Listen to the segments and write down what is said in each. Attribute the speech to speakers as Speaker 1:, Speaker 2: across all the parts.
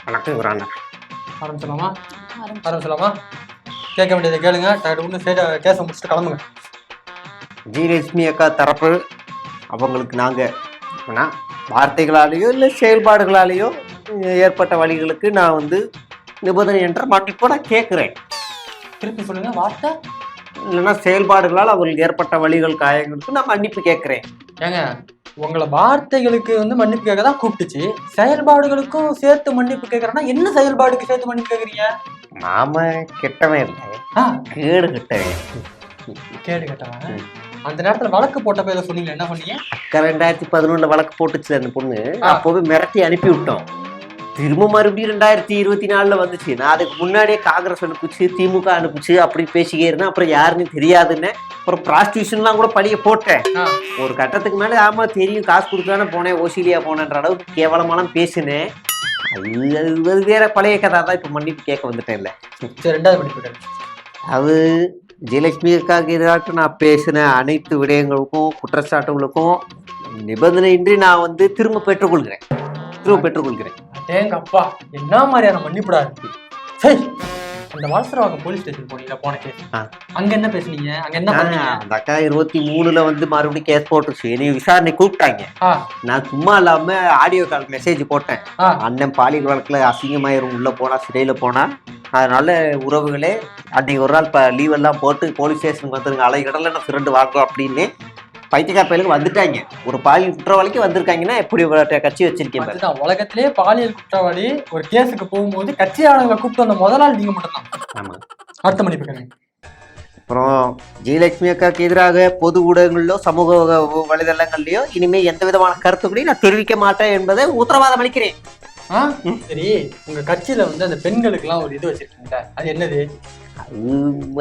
Speaker 1: வணக்கம் யுவரானர்.
Speaker 2: ஆரம்பிச்சலாமா? கேட்க வேண்டியதை கேளுங்க. ஒன்று கேஸை முடிச்சுட்டு கிளம்புங்க.
Speaker 1: ஜெயலட்சுமி அக்கா தரப்பு அவங்களுக்கு நாங்கள் வார்த்தைகளாலேயோ இல்லை செயல்பாடுகளாலேயோ ஏற்பட்ட வழிகளுக்கு நான் நிபந்தனை என்ற மன்னிப்போ நான் கேட்குறேன்.
Speaker 2: திருப்பி சொல்லுங்க. வார்த்தை
Speaker 1: இல்லைன்னா செயல்பாடுகளால் அவங்களுக்கு ஏற்பட்ட வழிகள் காயங்களுக்கு நான் மன்னிப்பு கேட்குறேன்.
Speaker 2: ஏங்க, உங்களை வார்த்தைகளுக்கு மன்னிப்பு கேட்க தான் கூப்பிட்டுச்சு, செயல்பாடுகளுக்கும் சேர்த்து மன்னிப்பு கேட்கறேன்னா என்ன செயல்பாடுக்கு சேர்த்து மன்னிப்பு கேட்குறீங்க?
Speaker 1: நாம கெட்டவன் இல்லை, கேடு கெட்டவன்.
Speaker 2: கேடு கெட்டவன். அந்த நேரத்துல வழக்கு போட்ட பேர சொன்னீங்க, என்ன பண்ணீங்க?
Speaker 1: அக்கா 2011 வழக்கு போட்டுச்சு அந்த பொண்ணு. அப்போவே மிரட்டி அனுப்பி விட்டோம். திரும்ப மறுபடியும் 2024 வந்துச்சு. நான் அதுக்கு முன்னாடியே காங்கிரஸ் அனுப்பிச்சு, திமுக அனுப்பிச்சு அப்படி பேசிக்கே இருந்தேன். அப்புறம் யாருன்னு தெரியாதுன்னு அப்புறம் ப்ராஸ்டியூஷன்லாம் கூட பழிய போட்டேன். ஒரு கட்டத்துக்கு மேலே ஆமா தெரியும், காசு கொடுத்தானே போனேன், ஓசிலியா போனேன்ற அளவுக்கு கேவலமாலாம் பேசினேன். அது வேற பழைய கதை தான். இப்போ மன்னிப்பு கேட்க வந்துட்டேன். இல்லை,
Speaker 2: ரெண்டாவது மன்னிப்பு.
Speaker 1: அது ஜெயலட்சுமி அக்காவுக்கு எதிராக நான் பேசின அனைத்து விடயங்களுக்கும் குற்றச்சாட்டுகளுக்கும் நிபந்தனையின்றி நான் திரும்ப பெற்றுக்கொள்கிறேன்.
Speaker 2: அப்பா, என்ன மாதிரியான மன்னிப்புடா இருக்கு. சரி, அந்த வலசரவாக்கம் போலீஸ் ஸ்டேஷன் போனீங்க, போன கேஸ் அங்க என்ன பேசுனீங்க? அங்க என்ன பண்ணீங்க?
Speaker 1: அந்த அக்கா 23 மறுபடியும் கேஸ் போட்டுச்சு. என்னைய விசாரணை கூப்பிட்டாங்க. நான் சும்மா இல்லாம ஆடியோ கால் மெசேஜ் போட்டேன். அண்ணன் பாலியல் வழக்குல அசிங்கமாயிரும், உள்ள போனா சிறையில போனா, அதனால உறவுகளே அன்னைக்கு ஒரு நாள் லீவ் எல்லாம் போட்டு போலீஸ் ஸ்டேஷனுக்கு வந்துருங்க, அலைகடல நான் ஃப்ரெண்டு வாங்கும் அப்படின்னு பைத்தியக்கார பயிலுக்கு வந்துட்டாங்க. ஒரு பாலியல் குற்றவாளிக்கு வந்திருக்காங்கன்னா எப்படி கட்சி வச்சிருக்கீங்க?
Speaker 2: உலகத்திலேயே பாலியல் குற்றவாளி ஒரு கேஸுக்கு போகும்போது கட்சியாளர்களை கூப்பிட்டு வந்த முதல் நாள் நீங்க மட்டும் தான்.
Speaker 1: ஆமா,
Speaker 2: அடுத்த மன்னிப்பு.
Speaker 1: அப்புறம் ஜெயலட்சுமி அக்காவுக்கு எதிராக பொது ஊடகங்களிலோ சமூக வலைதளங்கள்லயோ இனிமே எந்த விதமான கருத்துக்களையும் நான் தெரிவிக்க மாட்டேன் என்பதை உத்தரவாதம் அளிக்கிறேன்.
Speaker 2: சரி, உங்க கட்சியில அந்த பெண்களுக்கு எல்லாம் ஒரு இது வச்சிருக்கீங்க, அது என்னது?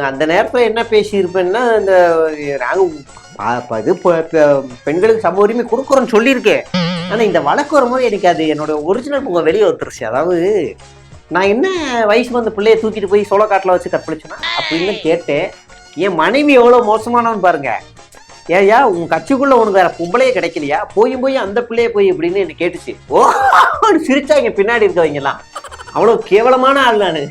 Speaker 1: அந்த நேரத்துல என்ன பேசியிருப்பேன்னா, இந்த பெண்களுக்கு சம உரிமை கொடுக்குறோன்னு சொல்லியிருக்கேன். ஆனா இந்த வழக்கு வரும்போது எனக்கு அது என்னோட ஒரிஜினல் முக வெளியே வந்துருச்சு. அதாவது நான் என்ன வயசு வந்த பிள்ளைய தூக்கிட்டு போய் சோளக்காட்டில் வச்சு கற்பழிச்சேன்னா அப்படின்னு கேட்டேன். என் மனைவி எவ்வளவு மோசமானவன்னு பாருங்க. ஏயா உன் கட்சிக்குள்ள உனக்கு வேற பொம்பளையே கிடைக்கலையா, போய் அந்த பிள்ளைய போய் அப்படின்னு என்ன கேட்டுச்சு. ஓ சிரிச்சாங்க பின்னாடி இருக்கவங்க எல்லாம். அவ்வளவு கேவலமான ஆள் நானு.